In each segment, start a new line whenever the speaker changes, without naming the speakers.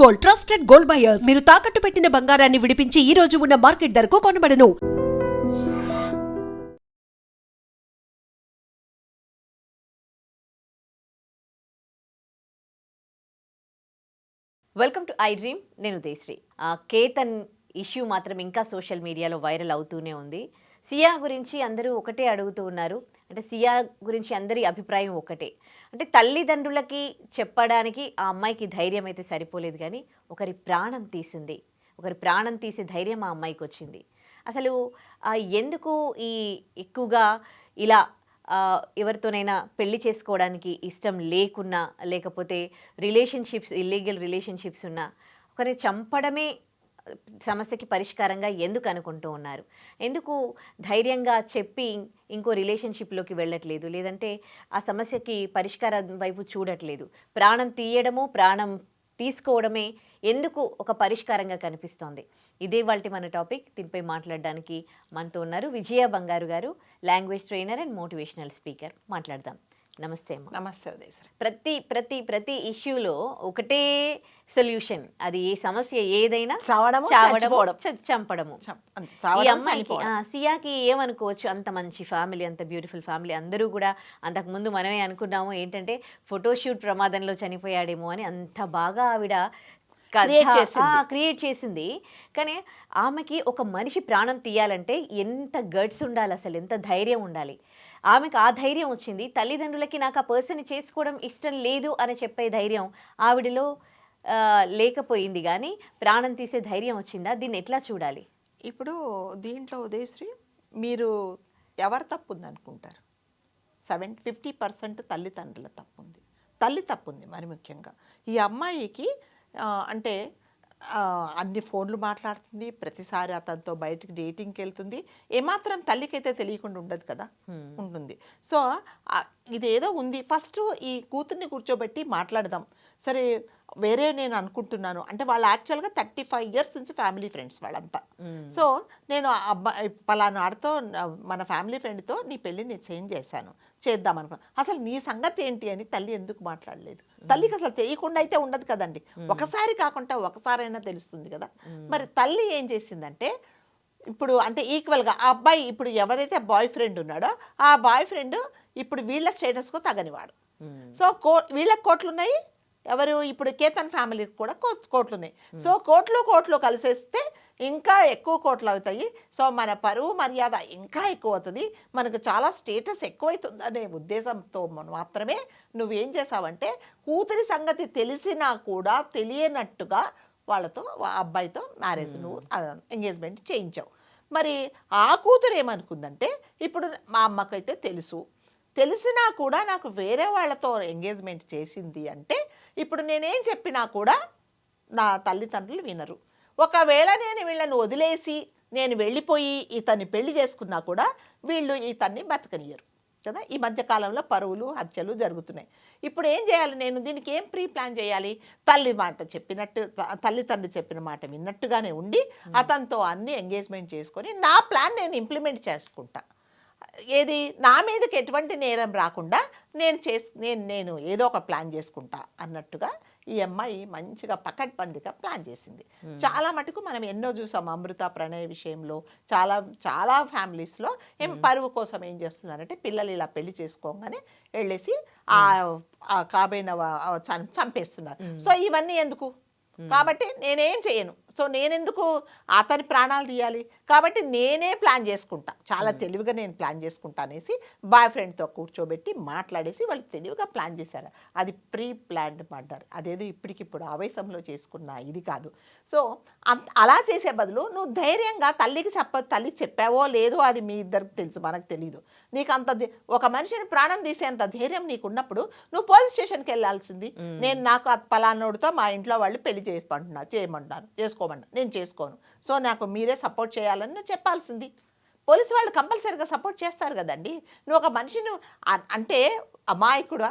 Gold, trusted gold buyers. మీరు తాకట్టు పెట్టిన బంగారాన్ని విడిపించి ఈ రోజు ఉన్న మార్కెట్ ధరకు కొనబడను.
Welcome to I dream. నేను ఉదయశ్రీ. కేతన్ ఇష్యూ మాత్రం ఇంకా సోషల్ మీడియాలో వైరల్ అవుతూనే ఉంది. సియా గురించి అందరూ ఒకటే అడుగుతూ ఉన్నారు. అంటే సియా గురించి అందరి అభిప్రాయం ఒకటే. అంటే తల్లిదండ్రులకి చెప్పడానికి ఆ అమ్మాయికి ధైర్యం అయితే సరిపోలేదు, కానీ ఒకరి ప్రాణం తీసింది. ఒకరి ప్రాణం తీసే ధైర్యం ఆ అమ్మాయికి వచ్చింది. అసలు ఎందుకు ఈ ఎక్కువగా ఇలా ఎవరితోనైనా పెళ్లి చేసుకోవడానికి ఇష్టం లేకున్నా, లేకపోతే రిలేషన్షిప్స్, ఇల్లీగల్ రిలేషన్షిప్స్ ఉన్నా ఒకరిని చంపడమే సమస్యకి పరిష్కారంగా ఎందుకు అనుకుంటూ ఉన్నారు? ఎందుకు ధైర్యంగా చెప్పి ఇంకో రిలేషన్షిప్లోకి వెళ్ళట్లేదు? లేదంటే ఆ సమస్యకి పరిష్కారం వైపు చూడట్లేదు? ప్రాణం తీయడము, ప్రాణం తీసుకోవడమే ఎందుకు ఒక పరిష్కారంగా కనిపిస్తోంది? ఇదే వాళ్ళ మన టాపిక్. దీనిపై మాట్లాడడానికి మనతో ఉన్నారు విజయ బంగారు గారు, language trainer and motivational speaker. మాట్లాడదాం. నమస్తే అమ్మ.
నమస్తే ఉదయశ్రీ.
ప్రతి ప్రతి ప్రతి ఇష్యూలో ఒకటే సొల్యూషన్. అది ఏ సమస్య ఏదైనా చంపడము. ఈ అమ్మాయికి సియాకి ఏమనుకోవచ్చు? అంత మంచి ఫ్యామిలీ, అంత బ్యూటిఫుల్ ఫ్యామిలీ, అందరూ కూడా అంతకుముందు మనమే అనుకున్నాము ఏంటంటే ఫోటోషూట్ ప్రమాదంలో చనిపోయాడేమో అని. అంత బాగా ఆవిడ క్రియేట్ చేసింది. కానీ ఆమెకి ఒక మనిషి ప్రాణం తీయాలంటే ఎంత గట్స్ ఉండాలి, అసలు ఎంత ధైర్యం ఉండాలి. ఆమెకు ఆ ధైర్యం వచ్చింది. తల్లిదండ్రులకి నాకు ఆ పర్సన్ చేసుకోవడం ఇష్టం లేదు అని చెప్పే ధైర్యం ఆవిడలో లేకపోయింది, కానీ ప్రాణం తీసే ధైర్యం వచ్చిందా? దీన్ని ఎట్లా చూడాలి?
ఇప్పుడు దీంట్లో ఉదయశ్రీ, మీరు ఎవరు తప్పు ఉంది అనుకుంటారు? 50% తల్లిదండ్రుల తప్పు ఉంది. తల్లి తప్పు ఉంది మరి ముఖ్యంగా. ఈ అమ్మాయికి అంటే అన్ని ఫోన్లు మాట్లాడుతుంది, ప్రతిసారి అతనితో బయటికి డేటింగ్కి వెళ్తుంది. ఏమాత్రం తల్లికైతే తెలియకుండా ఉండదు కదా, ఉంటుంది. సో ఇదేదో ఉంది. ఫస్ట్ ఈ కూతుర్ని కూర్చోబెట్టి మాట్లాడదాం. సరే, వేరే నేను అనుకుంటున్నాను అంటే వాళ్ళు యాక్చువల్గా 35 years నుంచి ఫ్యామిలీ ఫ్రెండ్స్ వాళ్ళంతా. సో నేను అబ్బాయి పలానా ఆడితో, మన ఫ్యామిలీ ఫ్రెండ్తో నీ పెళ్ళి నేను చేంజ్ చేశాను, చేద్దాం అనుకున్నాను. అసలు నీ సంగతి ఏంటి అని తల్లి ఎందుకు మాట్లాడలేదు? తల్లికి అసలు తెలియకుండా అయితే ఉండదు కదండి. ఒకసారి కాకుండా ఒకసారైనా తెలుస్తుంది కదా. మరి తల్లి ఏం చేసిందంటే, ఇప్పుడు అంటే ఈక్వల్గా ఆ అబ్బాయి ఇప్పుడు ఎవరైతే బాయ్ ఫ్రెండ్ ఉన్నాడో ఆ బాయ్ ఫ్రెండ్ ఇప్పుడు వీళ్ళ స్టేటస్కు తగనివాడు. సో వీళ్ళకి కోట్లు ఉన్నాయి. ఎవరు ఇప్పుడు కేతన్ ఫ్యామిలీకి కూడా కోట్లు ఉన్నాయి. సో కోట్లు కలిసేస్తే ఇంకా ఎక్కువ కోట్లు అవుతాయి. సో మన పరువు మర్యాద ఇంకా ఎక్కువ అవుతుంది, మనకు చాలా స్టేటస్ ఎక్కువైతుంది అనే ఉద్దేశంతో మాత్రమే నువ్వేం చేసావంటే, కూతురి సంగతి తెలిసినా కూడా తెలియనట్టుగా వాళ్ళతో, అబ్బాయితో మ్యారేజ్ నువ్వు ఎంగేజ్మెంట్ చేయించావు. మరి ఆ కూతురు ఏమనుకుందంటే, ఇప్పుడు మా అమ్మకైతే తెలిసినా కూడా నాకు వేరే వాళ్ళతో ఎంగేజ్మెంట్ చేసింది అంటే, ఇప్పుడు నేనేం చెప్పినా కూడా నా తల్లిదండ్రులు వినరు. ఒకవేళ నేను వీళ్ళని వదిలేసి నేను వెళ్ళిపోయి ఇతన్ని పెళ్లి చేసుకున్నా కూడా వీళ్ళు ఇతన్ని బతకనియరు కదా. ఈ మధ్యకాలంలో పరువులు, హత్యలు జరుగుతున్నాయి. ఇప్పుడు ఏం చేయాలి? నేను దీనికి ఏం ప్రీ ప్లాన్ చేయాలి? తల్లి మాట చెప్పినట్టు, తల్లిదండ్రులు చెప్పిన మాట విన్నట్టుగానే ఉండి అతనితో అన్ని ఎంగేజ్మెంట్ చేసుకొని నా ప్లాన్ నేను ఇంప్లిమెంట్ చేసుకుంటా. ఏది నా మీదకి ఎటువంటి నేరం రాకుండా నేను ఏదో ఒక ప్లాన్ చేసుకుంటా అన్నట్టుగా ఈ అమ్మాయి మంచిగా పకడ్బందీగా ప్లాన్ చేసింది. చాలా మటుకు మనం ఎన్నో చూసాం. అమృత ప్రణయ్ విషయంలో చాలా ఫ్యామిలీస్లో పరువు కోసం ఏం చేస్తున్నారంటే, పిల్లలు ఇలా పెళ్లి చేసుకోగానే వెళ్ళేసి ఆ కాబోయిన చంపేస్తున్నారు. సో ఇవన్నీ ఎందుకు? కాబట్టి నేనేం చేయను. సో నేనెందుకు అతని ప్రాణాలు తీయాలి? కాబట్టి నేనే ప్లాన్ చేసుకుంటా, చాలా తెలివిగా నేను ప్లాన్ చేసుకుంటా అనేసి బాయ్ ఫ్రెండ్తో కూర్చోబెట్టి మాట్లాడేసి వాళ్ళు తెలివిగా ప్లాన్ చేశారు. అది ప్రీ ప్లాన్డ్ మర్డర్. అదేదో ఇప్పటికిప్పుడు ఆవేశంలో చేసుకున్న ఇది కాదు. సో అలా చేసే బదులు నువ్వు ధైర్యంగా తల్లికి తల్లికి చెప్పావో లేదో అది మీ ఇద్దరికి తెలుసు, మనకు తెలీదు. నీకు అంత ఒక మనిషిని ప్రాణం తీసేంత ధైర్యం నీకు ఉన్నప్పుడు నువ్వు పోలీస్ స్టేషన్కి వెళ్ళాల్సింది. నేను నాకు పలానోడితో మా ఇంట్లో వాళ్ళు పెళ్లి చేయమంటున్నారు, చేసుకోమన్నా, నేను చేసుకోను, సో నాకు మీరే సపోర్ట్ చేయాలని నువ్వు చెప్పాల్సింది. పోలీసు వాళ్ళు కంపల్సరీగా సపోర్ట్ చేస్తారు కదండి. నువ్వు ఒక మనిషిని అంటే అమాయకుడా,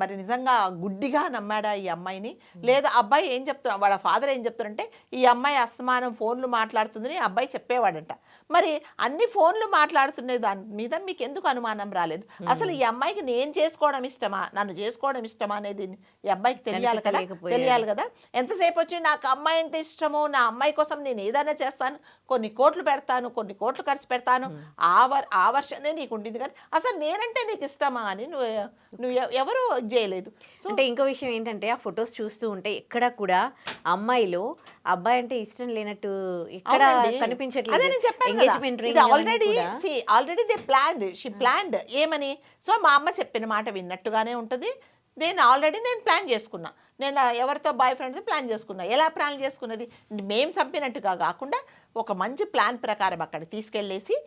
మరి నిజంగా గుడ్డిగా నమ్మాడా ఈ అమ్మాయిని, లేదా అబ్బాయి ఏం చెప్తున్నా, వాళ్ళ ఫాదర్ ఏం చెప్తారంటే ఈ అమ్మాయి అస్తమానం ఫోన్లు మాట్లాడుతుందని అబ్బాయి చెప్పేవాడంట. మరి అన్ని ఫోన్లు మాట్లాడుతున్న దాని మీద మీకు ఎందుకు అనుమానం రాలేదు? అసలు ఈ అమ్మాయికి నేను చేసుకోవడం ఇష్టమా, నన్ను చేసుకోవడం ఇష్టమా అనేది ఈ అబ్బాయికి తెలియాలి కదా, తెలియాలి కదా. ఎంతసేపు వచ్చి నాకు అమ్మాయి అంటే ఇష్టము, నా అమ్మాయి కోసం నేను ఏదైనా చేస్తాను, కొన్ని కోట్లు పెడతాను, కొన్ని కోట్లు ఖర్చు పెడతాను, ఆ వర్షనే నీకు ఉండింది. కానీ అసలు నేనంటే నీకు ఇష్టమా అని నువ్వు ఎవరు చేయలేదు. సో
అంటే ఇంకో విషయం ఏంటంటే ఆ ఫొటోస్ చూస్తూ ఉంటే ఎక్కడ కూడా అమ్మాయిలో అబ్బాయి అంటే ఇష్టం లేనట్టు ఎక్కడ కనిపించట్లేదు. Engagement ring
already they planned, she planned ఏమని. సో మా అమ్మ చెప్పిన మాట విన్నట్టుగానే ఉంటుంది. నేను ప్లాన్ చేసుకున్నా, నేను ఎవరితో బాయ్ ఫ్రెండ్స్ ప్లాన్ చేసుకున్నా. ఎలా ప్లాన్ చేసుకున్నది, మేము చంపినట్టుగా కాకుండా ఒక మంచి ప్లాన్ ప్రకారం అక్కడ తీసుకెళ్ళేసి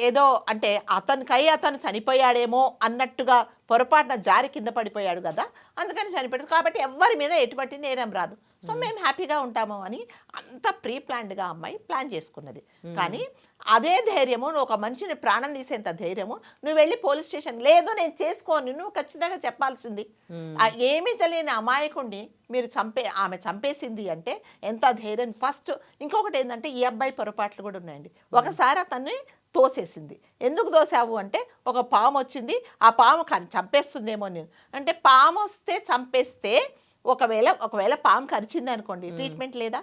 ఏదో అంటే అతను చనిపోయాడేమో అన్నట్టుగా పొరపాటున జారి కింద పడిపోయాడు కదా, అందుకని చనిపోయాడు కాబట్టి ఎవరి మీద ఎటువంటి నేరం రాదు, సో మేము హ్యాపీగా ఉంటాము అని అంత ప్రీ ప్లాన్డ్గా అమ్మాయి ప్లాన్ చేసుకున్నది. కానీ అదే ధైర్యము, నువ్వు ఒక మనిషిని ప్రాణం తీసేంత ధైర్యము నువ్వు వెళ్ళి పోలీస్ స్టేషన్ లేదు నేను చేసుకోను నువ్వు ఖచ్చితంగా చెప్పాల్సింది. ఏమీ తెలియని అమాయకుడిని మీరు ఆమె చంపేసింది అంటే ఎంత ధైర్యం. ఫస్ట్ ఇంకొకటి ఏంటంటే ఈ అబ్బాయి పొరపాట్లు కూడా ఉన్నాయండి. ఒకసారి అతన్ని తోసేసింది. ఎందుకు తోసావు అంటే ఒక పాము వచ్చింది, ఆ పాము చంపేస్తుందేమో నేను అంటే, పాము వస్తే చంపేస్తే ఒకవేళ పాము కరిచింది అనుకోండి, ట్రీట్మెంట్ లేదా?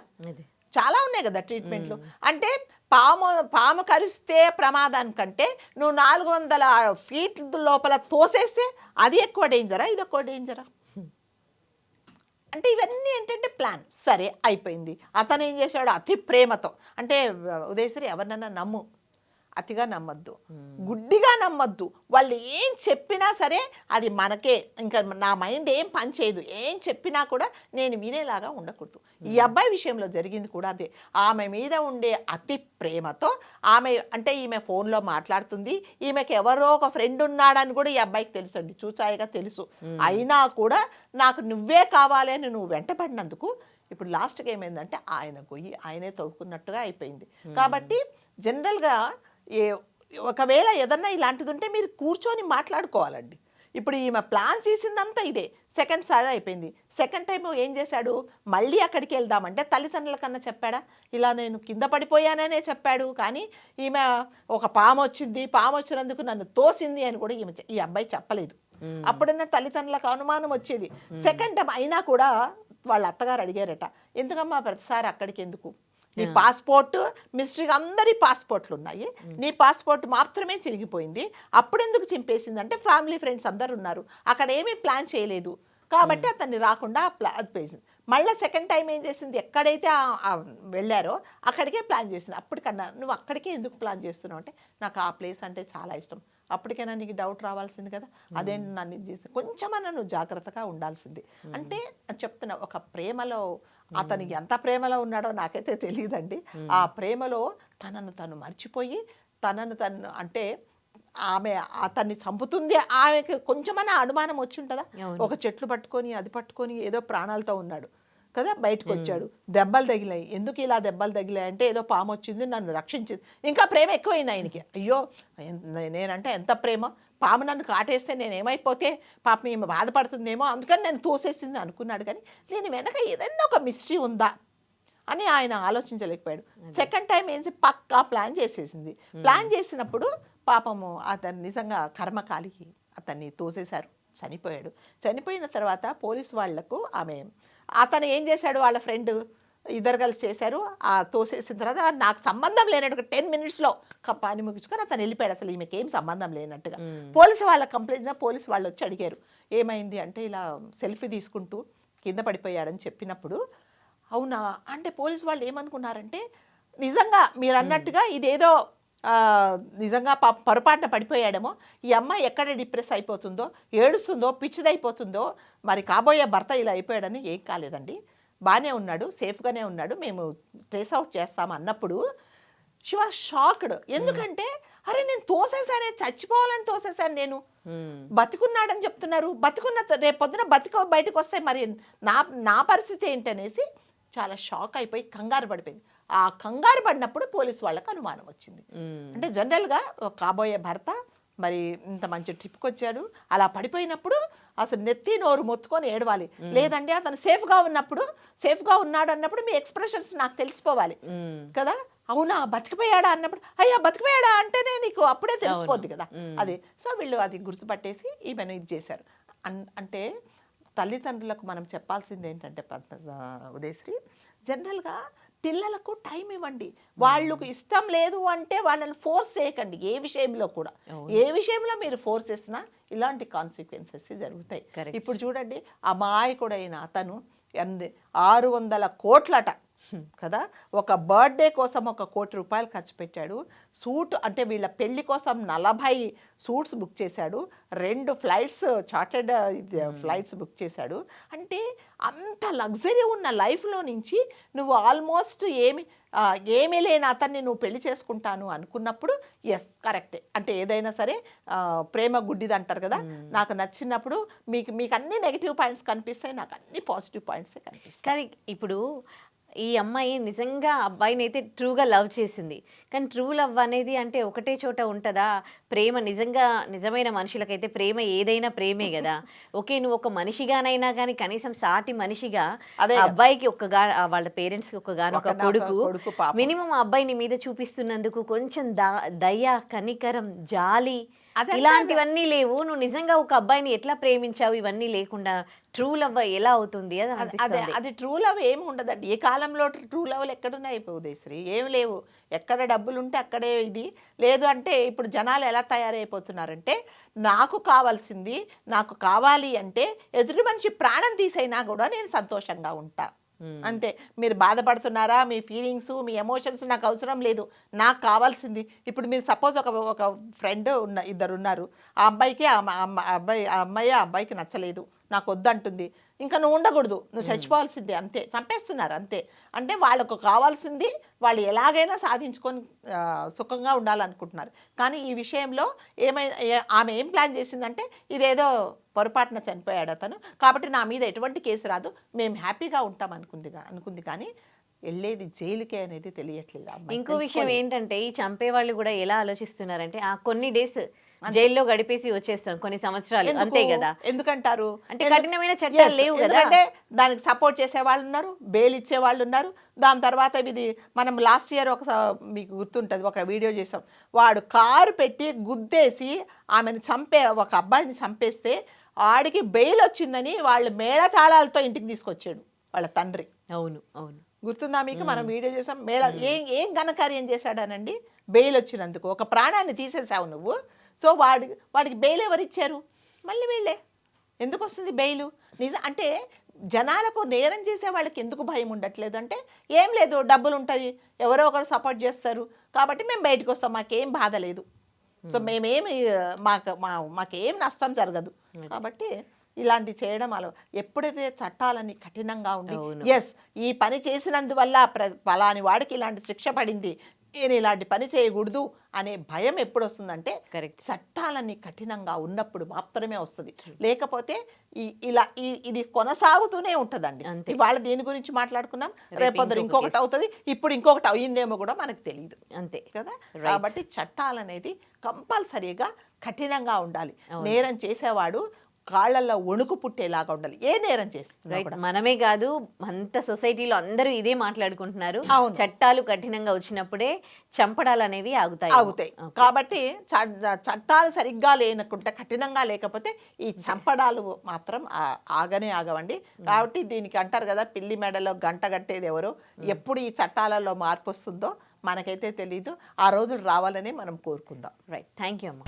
చాలా ఉన్నాయి కదా ట్రీట్మెంట్లు. అంటే పాము కరిస్తే ప్రమాదానికంటే నువ్వు 400 ఫీట్ లోపల తోసేస్తే అది ఎక్కువ డేంజరా, ఇది ఎక్కువ డేంజరా? అంటే ఇవన్నీ ఏంటంటే ప్లాన్. సరే అయిపోయింది. అతను ఏం చేశాడు, అతి ప్రేమతో అంటే ఉదయశ్రీ ఎవరినన్నా నమ్ము, అతిగా నమ్మద్దు, గుడ్డిగా నమ్మద్దు. వాళ్ళు ఏం చెప్పినా సరే అది మనకే, ఇంకా నా మైండ్ ఏం పని చేయదు, ఏం చెప్పినా కూడా నేను వినేలాగా ఉండకూడదు. ఈ అబ్బాయి విషయంలో జరిగింది కూడా అదే. ఆమె మీద ఉండే అతి ప్రేమతో ఈమె ఫోన్లో మాట్లాడుతుంది, ఈమెకి ఎవరో ఒక ఫ్రెండ్ ఉన్నాడని కూడా ఈ అబ్బాయికి తెలుసు అండి, చూచాయిగా తెలుసు. అయినా కూడా నాకు నువ్వే కావాలి అని నువ్వు వెంటపడినందుకు ఇప్పుడు లాస్ట్కి ఏమైందంటే ఆయనే తవ్వుకున్నట్టుగా అయిపోయింది. కాబట్టి జనరల్గా ఒకవేళ ఏదన్నా ఇలాంటిది ఉంటే మీరు కూర్చొని మాట్లాడుకోవాలండి. ఇప్పుడు ఈమె ప్లాన్ చేసిందంతా ఇదే. సెకండ్ సారి అయిపోయింది. సెకండ్ టైం ఏం చేశాడు, మళ్ళీ అక్కడికి వెళ్దామంటే తల్లిదండ్రుల కన్నా చెప్పాడా? ఇలా నేను కింద పడిపోయాననే చెప్పాడు. కానీ ఈమె ఒక పాము వచ్చినందుకు నన్ను తోసింది అని కూడా ఈ అబ్బాయి చెప్పలేదు. అప్పుడన్నా తల్లిదండ్రులకు అనుమానం వచ్చేది. సెకండ్ టైం అయినా కూడా వాళ్ళ అత్తగారు అడిగారట, ఎందుకమ్మా ప్రతిసారి అక్కడికి ఎందుకు, నీ పాస్పోర్ట్ మిస్టరీగా అందరి పాస్పోర్ట్లు ఉన్నాయి, నీ పాస్పోర్ట్ మాత్రమే చిరిగిపోయింది, అప్పుడెందుకు చింపేసింది అంటే ఫ్యామిలీ ఫ్రెండ్స్ అందరు ఉన్నారు, అక్కడ ఏమీ ప్లాన్ చేయలేదు కాబట్టి అతన్ని రాకుండా వేసింది. మళ్ళీ సెకండ్ టైం ఏం చేసింది, ఎక్కడైతే వెళ్ళారో అక్కడికే ప్లాన్ చేసింది. అప్పటికన్నా నువ్వు అక్కడికే ఎందుకు ప్లాన్ చేస్తున్నావు అంటే, నాకు ఆ ప్లేస్ అంటే చాలా ఇష్టం. అప్పటికైనా నీకు డౌట్ రావాల్సింది కదా, అదే నన్ను ఇది చేస్తే కొంచెమన్నా నువ్వు జాగ్రత్తగా ఉండాల్సింది అంటే చెప్తున్నా. ఒక ప్రేమలో అతనికి ఎంత ప్రేమలో ఉన్నాడో నాకైతే తెలియదండి. ఆ ప్రేమలో తను మర్చిపోయి తను అంటే అతన్ని చంపుతుంది, ఆమెకి కొంచెమన్నా అనుమానం వచ్చి ఉంటుందా? ఒక చెట్లు పట్టుకొని ఏదో ప్రాణాలతో ఉన్నాడు కదా, బయటకు వచ్చాడు, దెబ్బలు తగిలాయి. ఎందుకు ఇలా దెబ్బలు తగిలాయి అంటే ఏదో పాము వచ్చింది నన్ను రక్షించింది. ఇంకా ప్రేమ ఎక్కువైంది ఆయనకి. అయ్యో నేనంటే ఎంత ప్రేమ, పాము నన్ను కాటేస్తే నేనేమైపోతే పాపం ఈమె బాధపడుతుందేమో అందుకని నేను తోసేసింది అనుకున్నాడు. కానీ దీని వెనక ఏదైనా ఒక మిస్టరీ ఉందా అని ఆయన ఆలోచించలేకపోయాడు. సెకండ్ టైం ఏంటి, పక్కా ప్లాన్ చేసేసింది. ప్లాన్ చేసినప్పుడు పాపము అతను నిజంగా కర్మకాలికి అతన్ని తోసేశారు, చనిపోయాడు. చనిపోయిన తర్వాత పోలీసు వాళ్లకు అతను ఏం చేశాడు, వాళ్ళ ఫ్రెండ్ ఇద్దరు కలిసి చేశారు. ఆ తోసేసిన తర్వాత నాకు సంబంధం లేనట్టుగా 10 minutesలో పని ముగించుకొని అతను వెళ్ళిపోయాడు. అసలు ఈమెకి ఏం సంబంధం లేనట్టుగా పోలీసు వాళ్ళకి కంప్లైంట్ పోలీసు వాళ్ళు వచ్చి అడిగారు, ఏమైంది అంటే ఇలా సెల్ఫీ తీసుకుంటూ కింద పడిపోయాడని చెప్పినప్పుడు, అవునా అంటే పోలీసు వాళ్ళు ఏమనుకున్నారంటే నిజంగా మీరు అన్నట్టుగా ఇదేదో నిజంగా పొరపాటున పడిపోయాడేమో, ఈ అమ్మాయి ఎక్కడ డిప్రెస్ అయిపోతుందో, ఏడుస్తుందో, పిచ్చిదైపోతుందో, మరి కాబోయే భర్త ఇలా అయిపోయాడని. ఏం కాలేదండి, బాగానే ఉన్నాడు, సేఫ్గానే ఉన్నాడు, మేము ట్రేస్ అవుట్ చేస్తాము అన్నప్పుడు షీ వాజ్ షాక్డ్. ఎందుకంటే అరే నేను తోసేసానే, చచ్చిపోవాలని తోసేసాను, నేను బతికున్నాడని చెప్తున్నారు, రేపు పొద్దున బయటకు వస్తే మరి నా పరిస్థితి ఏంటనేసి చాలా షాక్ అయిపోయి కంగారు పడిపోయింది. ఆ కంగారు పడినప్పుడు పోలీసు వాళ్ళకి అనుమానం వచ్చింది. అంటే జనరల్గా కాబోయే భర్త మరి ఇంత మంచి ట్రిప్కి వచ్చాడు, అలా పడిపోయినప్పుడు అసలు నెత్తి నోరు మొత్తుకొని ఏడవాలి. లేదండి అతను సేఫ్గా ఉన్నాడు అన్నప్పుడు మీ ఎక్స్ప్రెషన్స్ నాకు తెలిసిపోవాలి కదా. అవునా బతికిపోయాడా అన్నప్పుడు అయ్యా బతికిపోయాడా అంటేనే నీకు అప్పుడే తెలిసిపోద్ది కదా అది. సో వీళ్ళు అది గుర్తుపట్టేసి ఈమెను ఇది చేశారు. అంటే తల్లిదండ్రులకు మనం చెప్పాల్సింది ఏంటంటే ఉదయశ్రీ, జనరల్గా పిల్లలకు టైం ఇవ్వండి. వాళ్ళకు ఇష్టం లేదు అంటే వాళ్ళని ఫోర్స్ చేయకండి. ఏ విషయంలో కూడా, ఏ విషయంలో మీరు ఫోర్స్ చేసినా ఇలాంటి కాన్సిక్వెన్సెస్ జరుగుతాయి. ఇప్పుడు చూడండి, అమాయకుడైన అతను 600 కోట్లట కదా, ఒక బర్త్డే కోసం 1 కోటి రూపాయలు ఖర్చు పెట్టాడు. సూట్ అంటే వీళ్ళ పెళ్లి కోసం 40 సూట్స్ బుక్ చేశాడు, 2 ఫ్లైట్స్ చార్టెడ్ ఫ్లైట్స్ బుక్ చేశాడు. అంటే అంత లగ్జరీ ఉన్న లైఫ్లో నుంచి నువ్వు ఆల్మోస్ట్ ఏమీ లేని అతన్ని నువ్వు పెళ్లి చేసుకుంటాను అనుకున్నప్పుడు ఎస్ కరెక్టే. అంటే ఏదైనా సరే ప్రేమ గుడ్డిది అంటారు కదా. నాకు నచ్చినప్పుడు మీకు అన్ని నెగిటివ్ పాయింట్స్ కనిపిస్తాయి, నాకు అన్ని పాజిటివ్ పాయింట్సే కనిపిస్తాయి.
కానీ ఇప్పుడు ఈ అమ్మాయి నిజంగా అబ్బాయిని అయితే ట్రూగా లవ్ చేసింది. కానీ ట్రూ లవ్ అనేది అంటే ఒకటే చోట ఉంటుందా? ప్రేమ నిజమైన మనుషులకైతే ప్రేమ ఏదైనా ప్రేమే కదా. ఓకే, నువ్వు ఒక మనిషిగానైనా కానీ కనీసం సాటి మనిషిగా అబ్బాయికి వాళ్ళ పేరెంట్స్కి ఒక కొడుకు, మినిమం అబ్బాయిని మీద చూపిస్తున్నందుకు కొంచెం దయ, కనికరం, జాలి ఇలాంటివన్నీ లేవు. నువ్వు నిజంగా ఒక అబ్బాయిని ఎట్లా ప్రేమించావు? ఇవన్నీ లేకుండా ట్రూ లవ్ ఎలా అవుతుంది?
అది ట్రూ లవ్ ఏమి ఉండదండి. ఏ కాలంలో ట్రూ లవ్లు ఎక్కడున్నాయి ఉదయశ్రీ? ఏమి లేవు. ఎక్కడ డబ్బులు ఉంటే అక్కడే ఇది లేదు. అంటే ఇప్పుడు జనాలు ఎలా తయారైపోతున్నారంటే, నాకు కావాల్సింది నాకు కావాలి అంటే ఎదుటి మనిషి ప్రాణం తీసైనా కూడా నేను సంతోషంగా ఉంటా. అంతే. మీరు బాధపడుతున్నారా, మీ ఫీలింగ్స్ మీ ఎమోషన్స్ నాకు అవసరం లేదు, నాకు కావాల్సింది. ఇప్పుడు మీరు సపోజ్ ఒక ఫ్రెండ్ ఇద్దరు ఉన్నారు, ఆ అబ్బాయికి ఆ అమ్మాయికి నచ్చలేదు, నాకు వద్దంటుంది. ఇంకా నువ్వు ఉండకూడదు, నువ్వు చచ్చిపోవాల్సిందే, అంతే. చంపేస్తున్నారు అంతే. అంటే వాళ్ళకు కావాల్సింది వాళ్ళు ఎలాగైనా సాధించుకొని సుఖంగా ఉండాలనుకుంటున్నారు. కానీ ఈ విషయంలో ఆమె ఏం ప్లాన్ చేసిందంటే, ఇదేదో పొరపాటున చనిపోయాడు అతను కాబట్టి నా మీద ఎటువంటి కేసు రాదు, మేము హ్యాపీగా ఉంటాం అనుకుంది. కానీ వెళ్ళేది జైలుకే అనేది తెలియట్లేదు.
ఇంకో విషయం ఏంటంటే, ఈ చంపే వాళ్ళు కూడా ఎలా ఆలోచిస్తున్నారంటే, ఆ కొన్ని డేస్ జైల్లో గడిపేసి వచ్చేస్తాం, కొన్ని సంవత్సరాలు అంతే కదా.
ఎందుకంటారు
అంటే కఠినమైన చట్టాలు లేవు కదా.
అంటే దానికి సపోర్ట్ చేసే వాళ్ళు ఉన్నారు, బెయిల్ ఇచ్చే వాళ్ళు ఉన్నారు. దాని తర్వాత ఇది మనం లాస్ట్ ఇయర్ మీకు గుర్తుంటుంది, ఒక వీడియో చేసాం. వాడు కారు పెట్టి గుద్దేసి ఆమెను ఒక అబ్బాయిని చంపేస్తే ఆడికి బెయిల్ వచ్చిందని వాళ్ళు మేళతాళాలతో ఇంటికి తీసుకొచ్చాడు వాళ్ళ తండ్రి.
అవును,
గుర్తుందా మీకు? మనం వీడియో చేసాం. ఏం ఘనకార్యం చేశాడనండి? బెయిల్ వచ్చినందుకు. ఒక ప్రాణాన్ని తీసేసావు నువ్వు. సో వాడికి బెయిల్ ఎవరు ఇచ్చారు? మళ్ళీ వీళ్ళే. ఎందుకు వస్తుంది బెయిల్? అంటే జనాలకు నేరం చేసే వాళ్ళకి ఎందుకు భయం ఉండట్లేదు అంటే, ఏం లేదు, డబ్బులు ఉంటాయి, ఎవరో ఒకరు సపోర్ట్ చేస్తారు కాబట్టి మేము బయటకు వస్తాం, మాకేం బాధ లేదు, సో మాకేం నష్టం జరగదు. కాబట్టి ఇలాంటి చేయడం ఎప్పుడైతే చట్టాలన్నీ కఠినంగా ఉండి ఎస్ ఈ పని చేసినందువల్ల పలాని వాడికి ఇలాంటి శిక్ష పడింది, నేను ఇలాంటి పని చేయకూడదు అనే భయం ఎప్పుడు వస్తుందంటే చట్టాలన్నీ కఠినంగా ఉన్నప్పుడు మాత్రమే వస్తుంది. లేకపోతే ఇది కొనసాగుతూనే ఉంటుందండి. ఇవాళ దీని గురించి మాట్లాడుకున్నాం, రేపొద్దు ఇంకొకటి అవుతుంది, ఇప్పుడు ఇంకొకటి అయ్యిందేమో కూడా మనకు తెలియదు, అంతే కదా. కాబట్టి చట్టాలనేది కంపల్సరీగా కఠినంగా ఉండాలి. నేరం చేసేవాడు కాళ్ళల్లో వణుకు పుట్టేలాగా ఉండాలి, ఏ నేరం చేస్తుంది.
మనమే కాదు, అంత సొసైటీలో అందరూ ఇదే మాట్లాడుకుంటున్నారు. చట్టాలు కఠినంగా వచ్చినప్పుడే చంపడాలు అనేవి ఆగుతాయి.
కాబట్టి చట్టాలు సరిగ్గా లేనకుంటే, కఠినంగా లేకపోతే ఈ చంపడాలు మాత్రం ఆగవండి. కాబట్టి దీనికి అంటారు కదా, పిల్లి మెడలో గంట కట్టేది ఎవరో. ఎప్పుడు ఈ చట్టాలలో మార్పు వస్తుందో మనకైతే తెలీదు. ఆ రోజులు రావాలని మనం కోరుకుందాం.
రైట్, థ్యాంక్ యూ అమ్మా.